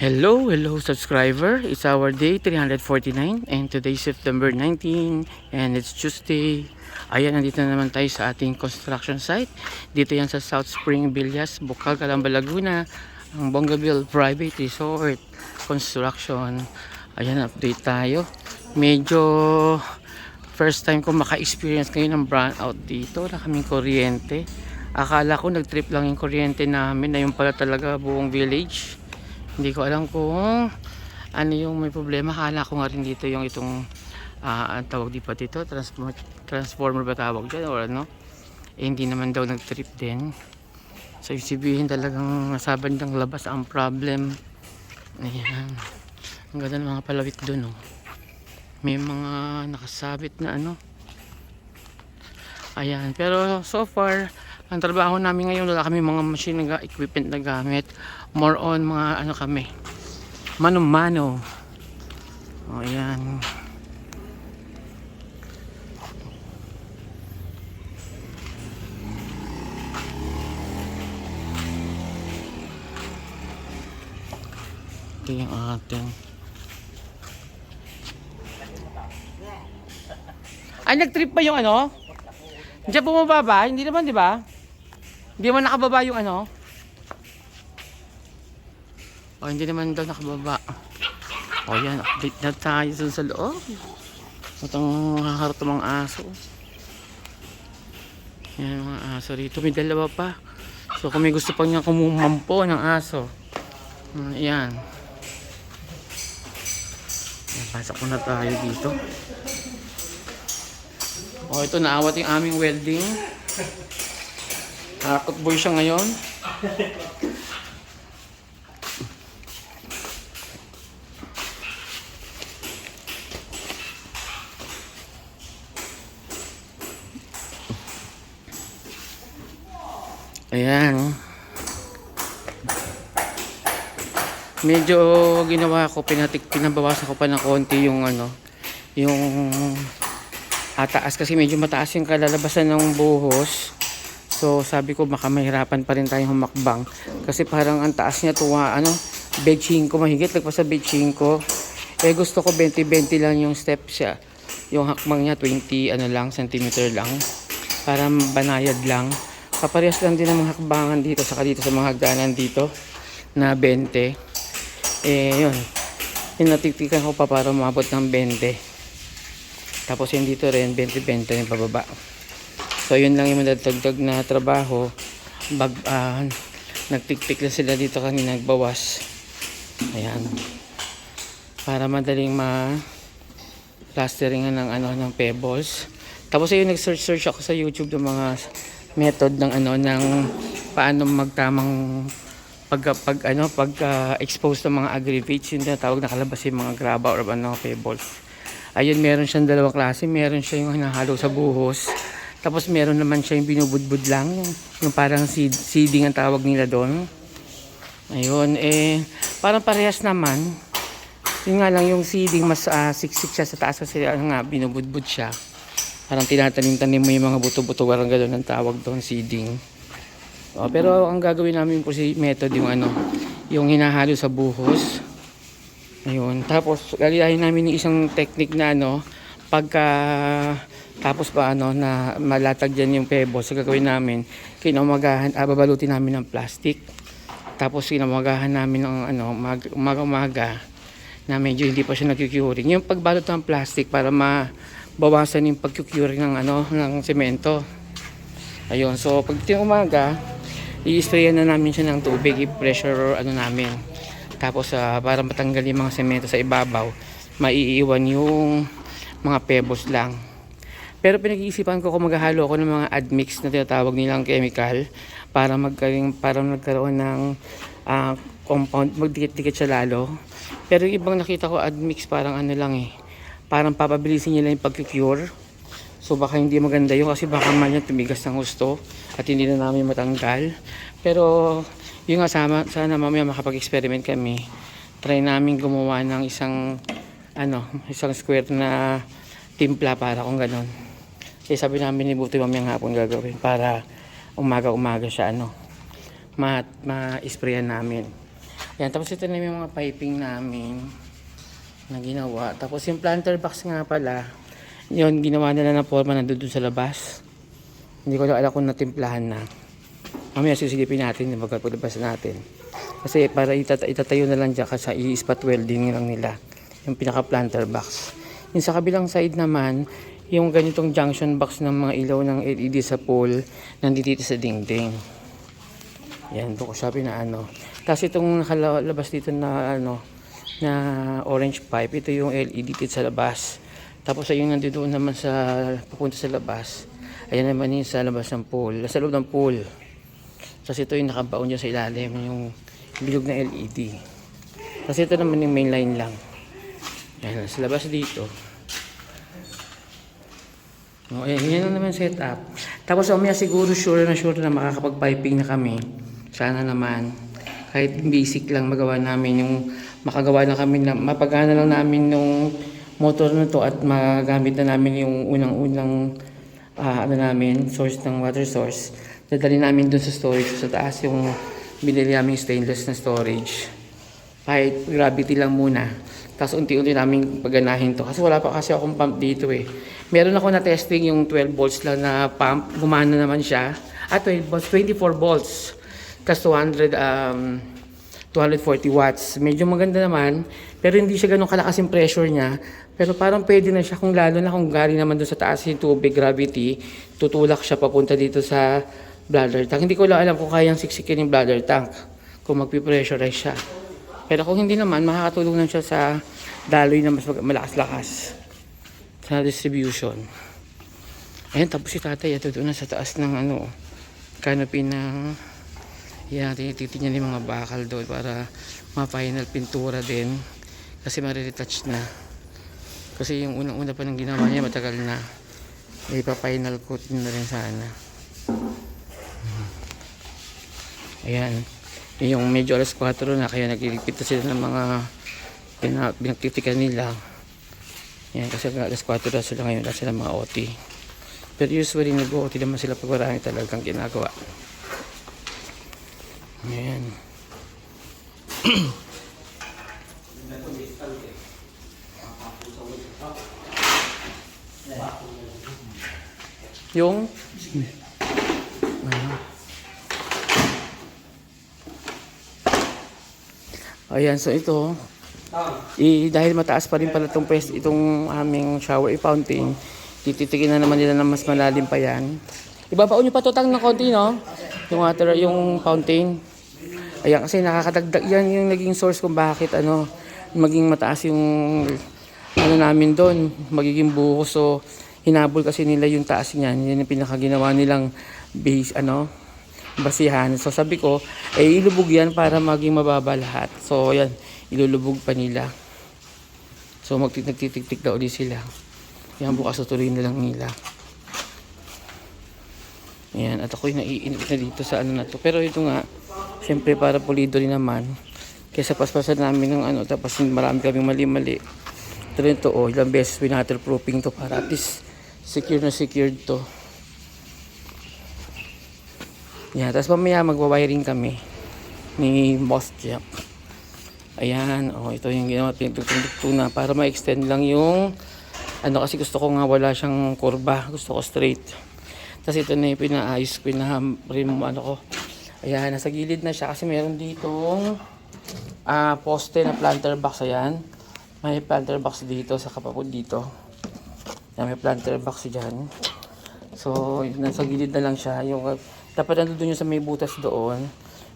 Hello subscriber. It's our day 349 and today September 19 and it's Tuesday. Ayan, nandito na naman tayo sa ating construction site. Dito yan sa South Spring Villas, Bukal, Calamba, Laguna. Ang Bongabel Private Resort Construction. Ayan, update tayo. Medyo first time ko maka-experience ngayon ng brownout dito. Wala kaming kuryente. Akala ko nag-trip lang yung kuryente namin na yung pala talaga buong village. Hindi ko alam kung ano yung may problema. Akala ko nga rin dito yung itong ang tawag di pa dito, transformer ba tawag dyan or ano. Hindi naman daw nag-trip din. So sabihin talagang nasa bandang labas ang problem. Ayan, ang ganda ng mga palawit dun, oh. May mga nakasabit na ano. Ayan, pero so far ang trabaho namin ngayon, wala kami mga machine na equipment na gamit. More on mga ano kami, mano-mano. O ayan. Ito yung ating. Ay, nag-trip pa yung ano? Diyan bumaba ba? Hindi naman, di ba? Hindi naman nakababa yung ano? O, hindi naman daw nakababa. O, yan. Update na tayo dun sa loob. Itong nakakarto mga aso. Yan mga aso rito. May dalawa pa. So, kung may gusto pang niya kumumampo ng aso. Yan. Pasok muna tayo dito. O, ito naawat yung aming welding. Nakakot boy siya ngayon. Ayan. Medyo ginawa ko, pinabawasan ko pa ng konti yung ano, yung taas kasi medyo mataas yung kalalabasan ng buhos. So sabi ko baka mahirapan pa rin tayong humakbang kasi parang ang taas niya tuwa ano, bed 5 mahigit, lagpas sa bed 5. Eh gusto ko 20-20 lang yung step siya. Yung hakbang niya 20 ano lang, centimeter lang para banayad lang. Kaparehas lang din ang mga hakbangan dito saka dito sa mga hagdanan dito na 20. Eh yun, tinatikikan ko pa para umabot ng 20. Tapos yun dito rin 20-20 yung pababa. So yun lang yung madagdag na trabaho. Nagtiktik na sila dito kanina, nagbawas. Ayan, para madaling plasteringan ng ano, ng pebbles. Tapos ayun, nag-search ako sa YouTube ng mga method ng ano, ng paano magtamang expose ng mga aggregates, yung tinatawag na kalabas yung mga graba or ano, pebbles. Ayun, meron siyang dalawang klase. Meron siya yung hinahalo sa buhos. Tapos meron naman siya yung binubudbud lang. Yung parang seeding ang tawag nila doon. Ayun, parang parehas naman. Yun nga lang yung seeding mas siksik siya sa taas kasi nga binubudbud siya. Parang tinatanim-tanim mo yung mga buto-buto. Parang gano'n ang tawag doon, seeding. Pero ang gagawin namin po si method yung ano, yung hinahalo sa buhos. Ayun, tapos gagayahin namin yung isang technique na ano, pagka tapos pa ano na malatag diyan yung pebbles, so gagawin namin kinaumagahan, babalutin namin ng plastic. Tapos kinaumagahan namin ng ano, umaga na medyo hindi pa siya nagkukuring. Yung pagbalot ng plastic para mabawasan yung pagkukuring ng ano, ng semento. Ayun, so pag umaga, i-sprayan na namin siya ng tubig, i-pressure ano namin. Tapos para matanggal yung mga semento sa ibabaw, maiiwan yung mga pebbles lang. Pero pinag-iisipan ko kung maghahalo ako ng mga admix na tinatawag nilang chemical para magkaroon ng compound, magdikit-dikit siya lalo. Pero yung ibang nakita ko admix parang ano lang parang papabilisin nila yung pag-cure. So baka hindi maganda yun kasi baka man yan tumigas ng gusto at hindi na namin matanggal. Pero yun nga, sana mamaya makapag-experiment kami. Try namin gumawa ng isang square na timpla para kung ganon. Kasi sabi namin ni Buti mamaya hapon gagawin para umaga-umaga siya ma-sprayan namin. Yan, tapos ito na yung mga piping namin na ginawa. Tapos yung planter box nga pala, yun, ginawa nila ng forma nandun sa labas. Hindi ko lang alam kung natimplahan na. Mamaya sisilipin natin yung pagkapalabas natin. Kasi para itatayo na lang dyan kasi i-spot welding lang nila. Yung pinaka planter box. Yung sa kabilang side naman, yung ganitong junction box ng mga ilaw ng LED sa pole, nandito sa dingding. Yan, doon ko siya pinaano. Kasi itong nakalabas dito na na orange pipe, ito yung LED dito sa labas. Tapos ayun nandito naman sa papunta sa labas. Ayan naman yung sa labas ng pole, sa loob ng pole. Kasi ito yung nakabaon dyan sa ilalim, yung bilog na LED. Kasi ito naman yung main line lang. Ayan, sa labas dito. O, ayan, yan naman setup. Tapos umaya siguro sure na makakapag-piping na kami. Sana naman. Kahit basic lang magawa namin yung makagawa na kami na mapagana lang namin yung motor na to at magamit na namin yung unang-unang source ng water source. Dadali namin dun sa storage sa taas yung binili namin stainless na storage. Kahit gravity lang muna. Tapos unti-unti namin paganahin to. Kasi wala pa kasi akong pump dito eh. Meron ako na testing yung 12 volts lang na pump. Gumana naman siya. 12 volts, 24 volts. Tapos 240 watts. Medyo maganda naman. Pero hindi siya ganun kalakas yung pressure niya. Pero parang pwede na siya kung lalo na kung galing naman doon sa taas yung tubig gravity. Tutulak siya papunta dito sa bladder tank. Hindi ko lang alam kung kayang siksikin yung bladder tank. Kung magpipressurize siya. Pero kung hindi naman, makakatulong lang siya sa daloy na mas malakas-lakas sa distribution. Ayan, tapos si tatay ito doon na sa taas ng canopy na yan, tinitignan niya yung mga bakal doon para ma-final pintura din kasi mariretouch na. Kasi yung unang-una pa ng ginawa niya matagal na. Ipa-final coat na rin sana. Ayan. Yung medyo alas 4 na kaya nagliligpit na sila ng mga pinagtitikan nila. Yan, kasi alas 4 na sila ngayon, na sila mga OT. Pero usually nag-OT naman sila pag marami talagang ginagawa. Ayan. Yung ayan, so ito dahil mataas pa rin pala itong aming shower fountain, tititikin na naman nila na mas malalim pa yan. Ibabaon nyo pa tutang ng konti, no? Yung water, yung fountain. Ayan, kasi nakakadagdag yan yung naging source kung bakit maging mataas yung namin doon, magiging buhos. So hinabol kasi nila yung taas niyan. Yan yung pinakaginawa nilang base, basihan. So sabi ko, ilubog yan para maging mababa lahat. So yan, ilulubog pa nila. So nagtitik-tik na ulit sila. Yan, bukas tutuloy na lang nila. Yan, at ako'y naiinip na dito sa na to. Pero ito nga, syempre para pulido rin naman. Kesa paspasan namin ng tapos marami kaming mali-mali. Pero ito, ilang beses winaterproofing to para at least secure na secured to. Yan, tapos mamaya magwa-wiring kami ni Boss Jack. Ayan, ito yung ginawa, pinagtugtog na para ma-extend lang yung kasi gusto ko nga wala siyang kurba, gusto ko straight. Tapos ito na yung pinaayos ko, ko. Ayan, nasa gilid na siya kasi meron ditong poste na planter box. Ayan, may planter box dito sa kapapod dito. Ayan, may planter box dyan. So, nasa gilid na lang siya. Dapat nandun yung sa may butas doon.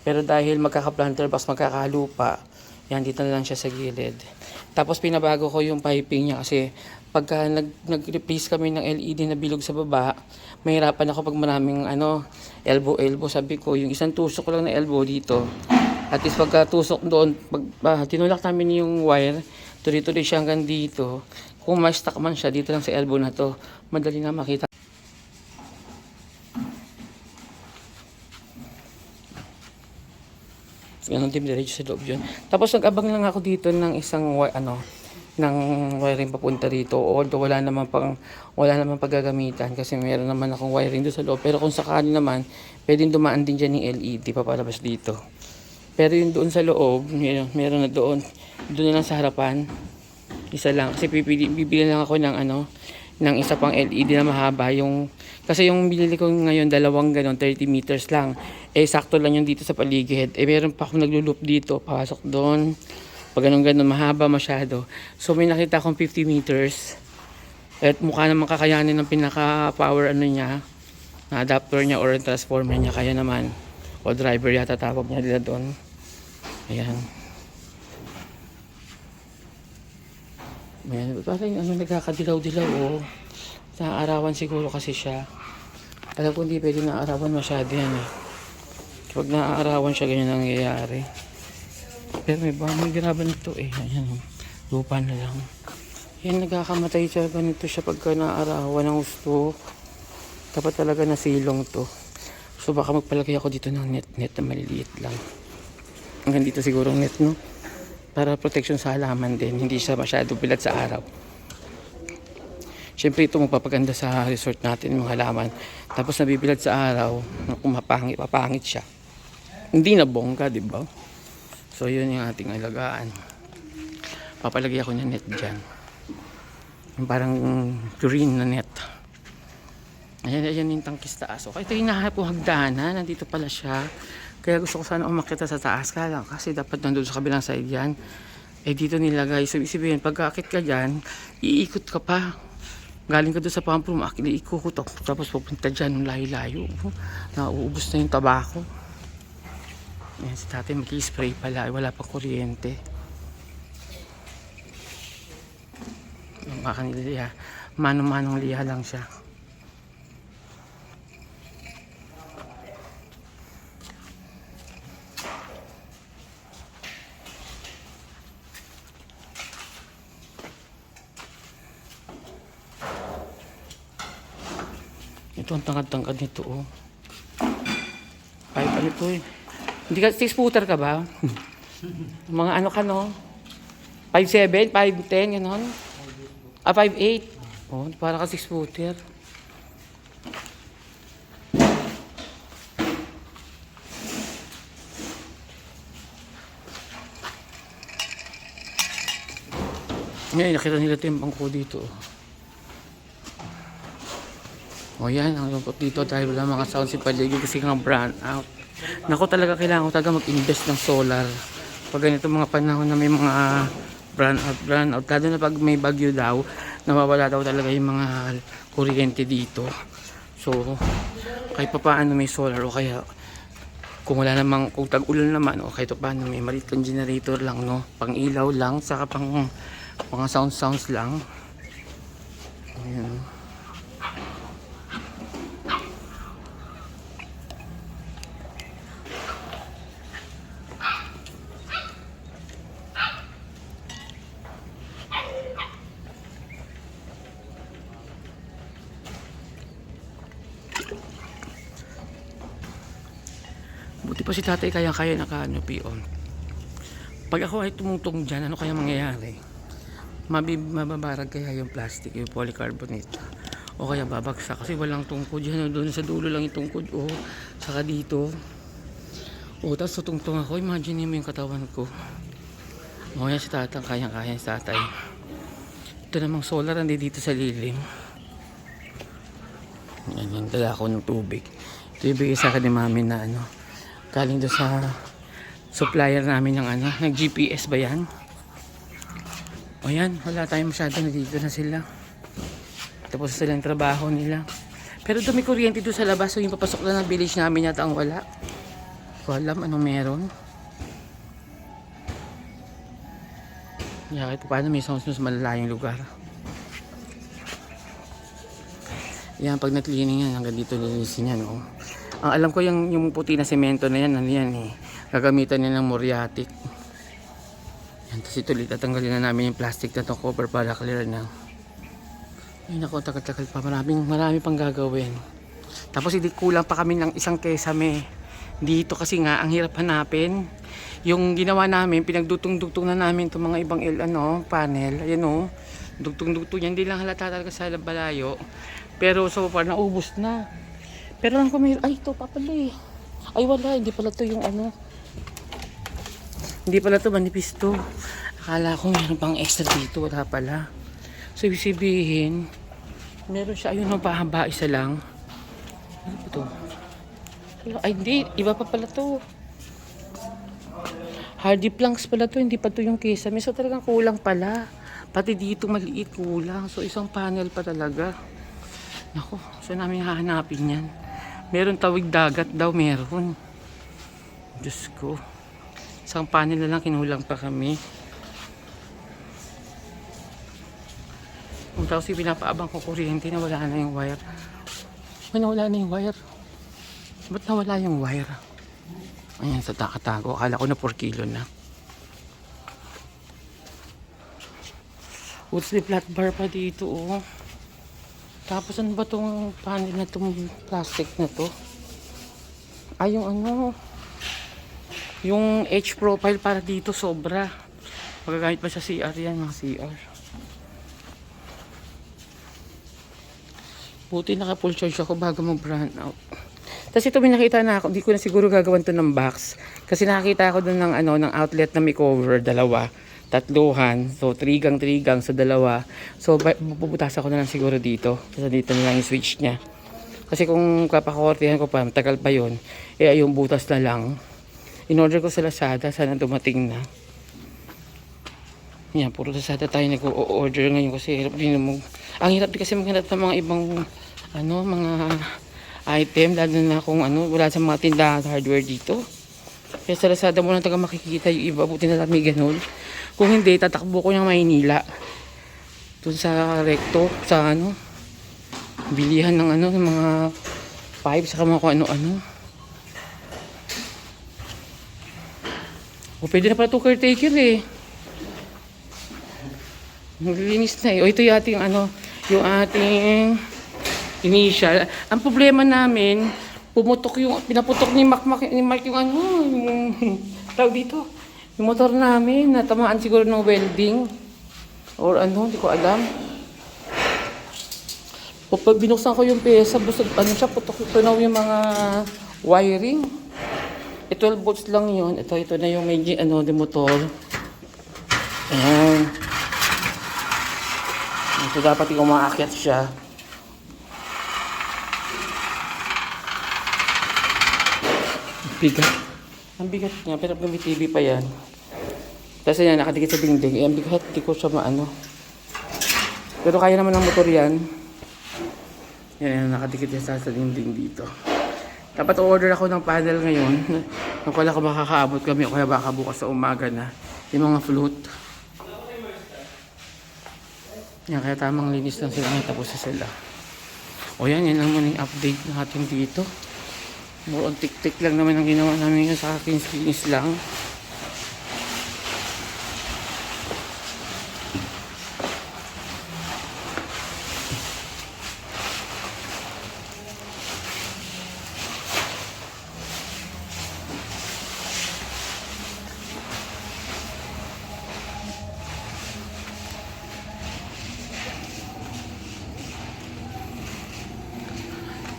Pero dahil magkaka-planter box, magkakalupa, yan, dito na lang siya sa gilid. Tapos pinabago ko yung piping niya kasi pagka nag-replace kami ng LED na bilog sa baba, mahirapan ako pag maraming elbow. Sabi ko, yung isang tusok ko lang na elbow dito. At least pagka tusok doon, tinulak namin yung wire, tuloy-tuloy siya hanggang dito. Kung ma-stuck man siya, dito lang sa elbow na to, madali na makita. Ganun din diretso sa loob yun. Tapos nag-abang lang ako dito ng isang ng wiring papunta rito. Although wala naman paggagamitan kasi meron naman akong wiring doon sa loob. Pero kung sakali naman, pwedeng dumaan din dyan yung LED papalabas dito. Pero yung doon sa loob, meron na doon. Doon na lang sa harapan. Isa lang. Kasi bibili lang ako ng ng isa pang LED na mahaba. Kasi yung binili ko ngayon, dalawang ganon, 30 meters lang. Sakto lang yung dito sa paligid. Meron pa akong naglulup dito. Pasok doon. Pag ganon, mahaba masyado. So may nakita akong 50 meters. At mukha naman kakayanin ng pinaka-power niya. Na adapter niya or transformer niya. Kaya naman. O driver yata tawag niya nila doon. Ayan. Ayan. Parang nagkakadilaw-dilaw Naaarawan siguro kasi siya. Alam ko hindi pwede naaarawan masyado yan Pag naaarawan siya, ganyan ang nangyayari. Pero may grabe nito Ayan. Lupa na lang. Yan, nagkakamatay siya. Ganito siya pagka naaarawan ng gusto. Dapat talaga nasilong to. So baka magpalagay ako dito ng net na maliliit lang. Hanggang dito siguro net, no? Para protection sa halaman din. Hindi siya masyado bilad sa araw. Siyempre ito magpapaganda sa resort natin, mga halaman. Tapos nabibilad sa araw, kung mapangit siya. Hindi na bongga, di ba? So yun yung ating alagaan. Papalagay ako ng net dyan. Yung parang green na net. Ayan yung tangkis taas. Okay, ito yung nahanap kong hagdanan. Nandito pala siya. Kaya gusto ko sana umakyat sa taas ka lang. Kasi dapat nandun sa kabilang side yan. Dito nilagay. So, isipin, pagkakit ka dyan, iikot ka pa. Galing ka doon sa pamprum, iikot ko. Tapos pupunta dyan, layo-layo. Nauubos na yung tabako. Ayan, si tatay mag-spray pala. Wala pang kuryente. Makaniliya. Manong-manong liya lang siya. Ito ang tangad-tangad nito Ay, ano to Hindi ka, 6-footer ka ba? Mga ano ka, no? 5'7", 5'10", gano'n? 5'8". Para ka 6-footer. Ngayon, nakita nila ito yung bangko dito. Yan, ang lungkot dito dahil wala mga sound si paligid kasi nga brand out. Naku, talaga kailangan ko talaga mag-invest ng solar. Pag ganito mga panahon na may mga brand out. Lalo na pag may bagyo daw, nawawala daw talaga yung mga kuryente dito. So, kahit pa paano may solar o kaya kung wala namang, kung tag-ulan naman o kahit pa paano may maliit kang generator lang, no? Pang ilaw lang, saka pang mga sounds lang. Ayan. Buti pa si tatay kaya naka-canopy Pag ako ay tumutong dyan, ano kaya mangyayari? Mababarag kaya yung plastic, yung polycarbonate. O kaya babagsak kasi walang tungkod yan. Doon sa dulo lang yung tungkod. Saka dito. Tapos tutungtong ako. Imagine mo yung katawan ko. Yan si tatang kaya si tatay. Ito namang solar dito sa lilim. Yan, dala ako ng tubig. Ito yung bigay sa akin ni mami na galing doon sa supplier namin ng ng GPS ba yan? Yan, wala tayong masyado, dito na sila. Tapos sila yung trabaho nila. Pero dumi kuryente doon sa labas, so yung papasok na ng village namin yata ang wala. So alam anong meron. Kahit paano may sounds sa malalayong lugar. Yan, pag na-cleaning yan, hanggang dito lilinisin yan. Ang alam ko yung puti na semento na yan, gagamitan niya ng muriatic. Yan, tapos ito ulit, tatanggalin na namin yung plastic na itong cover para clear na. Ay naku, tagal-tagal pa, marami pang gagawin. Tapos hindi kulang pa kami ng isang kesame. Dito kasi nga, ang hirap hanapin. Yung ginawa namin, pinagdutong-dutong na namin itong mga ibang panel. Ayan dugtong-dugtong yan, hindi lang halata talaga sa balayo. Pero so far, naubos na. Pero lang kung may, ay ito pa pala Ay wala, hindi pala ito yung Hindi pala to, manipis to. Akala ko meron pang extra dito, wala pala. So ibig sabihin, meron siya, ayun, pahaba, isa lang. Ano ba to? Ay hindi, iba pa pala to. Hardy planks pala to, hindi pa to yung kesame. So talagang kulang pala. Pati dito maliit, kulang. So isang panel pa talaga. Naku, saan namin hahanapin yan? Meron tawid dagat daw, meron. Diyos ko. Isang panel na lang, kinulang pa kami. Kung tapos pinapaabang ko kuryente, nawala na yung wire. Ay, nawala na yung wire. Ba't nawala yung wire? Ayan, sa takatago. Akala ko na 4 kilo na. What's the flat bar pa dito, oh. Tapos ano ba tong panel na tong plastic na to? Ay, yung ano, yung edge profile para dito sobra. Magagamit pa sa CR yan, mga CR. Buti naka full charge ako bago mag-brand out. Tapos ito may nakita na ako, hindi ko na siguro gagawan to ng box. Kasi nakakita ako dun ng, ano, ng outlet na may cover, dalawa. Tatluhan. So 3 gang sa dalawa. So puputas ako na lang siguro dito. Kasi dito na lang yung switch niya. Kasi kung kapakortihan ko pa, matagal pa yun. Eh yung butas na lang. In-order ko sa Lazada, sana dumating na. Yan, puro Lazada tayo nag-order ngayon kasi hirap din mo. Ang hirap din kasi maghanap ng mga ibang ano, mga item, lalo na kung ano, wala sa mga tindahan hardware dito. Kaya sa Lazada mo lang taga makikita yung iba, buti na lang may ganun. Kung hindi, tatakbo ko ng Maynila. Doon sa Recto, sa ano, bilihan ng ano, ng mga pipes, saka mga kung ano-ano. O pwede na pala ito caretaker eh. Naglilinis na eh. O ito yung ating ano, yung ating initial. Ang problema namin, pumutok yung, pinaputok ni Mark yung ano, yung tawag dito. Yung motor namin, natamaan siguro ng welding. Or ano, hindi ko alam. Pag binuksan ko yung pyesa, busog, ano siya, tunaw yung mga wiring. 12 volts lang yun. Ito na yung may ano, yung motor. Ayan. Ito dapat yung umaakyat siya. Bigat. Ang bigat niya, pero may TV pa yan. Tapos yan, nakadikit sa dingding. Ang bigat, di ko siya maano. Pero kaya naman ng motor yan. Yan, nakadikit yan sa dingding dito. Dapat order ako ng panel ngayon. Kung wala ko makakaabot kami, o kaya baka bukas sa umaga na. Yung mga flute. Yan, kaya tamang linis lang sila. Tapos na sila. O yan, yan ang muling update natin dito. More on tik-tik lang naman ang ginawa namin yun, sa kinis lang.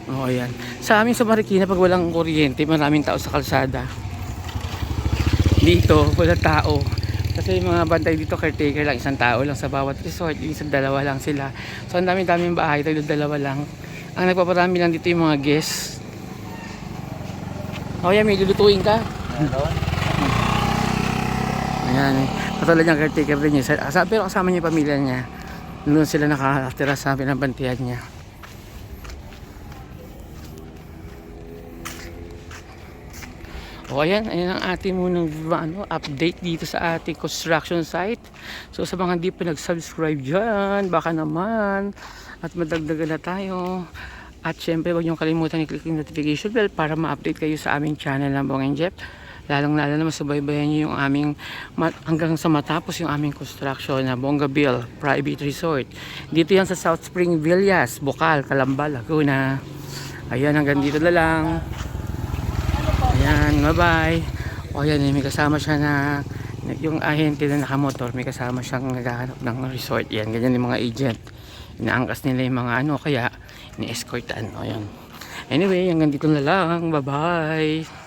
O ayan. Sa amin sa Marikina, pag walang kuryente, maraming tao sa kalsada. Dito, walang tao. Kasi yung mga bantay dito, caretaker lang, isang tao lang sa bawat resort. Isang dalawa lang sila. So ang daming bahay, tayo dalawa lang. Ang nagpaparami lang dito yung mga guests. O yan, may lulutuin ka. Ayan. Katulad niyang caretaker din niya. Pero kasama niya yung pamilya niya. Doon sila nakatira sa pinabantiyan niya. O ayan ang ating munang update dito sa ating construction site. So sa mga hindi pa nag-subscribe dyan, baka naman, at madagdagan na tayo. At syempre huwag niyong kalimutan i-click yung notification bell para ma-update kayo sa aming channel ng Bong and Jeff. Lalong lalo na masubaybayan niyo yung aming, hanggang sa matapos yung aming construction na Bongabille Private Resort. Dito yan sa South Spring Villas, Bocal, Calamba, Laguna. Ayan, hanggang dito na lang. Ayan, bye-bye. O ayan, may kasama siya na yung ahente na nakamotor, may kasama siyang naghahanap ng resort. Yan, ganyan yung mga agent. Inaangkas nila yung mga ano, kaya ini-escortan. O ayan. Anyway, hanggang dito na lang. Bye-bye.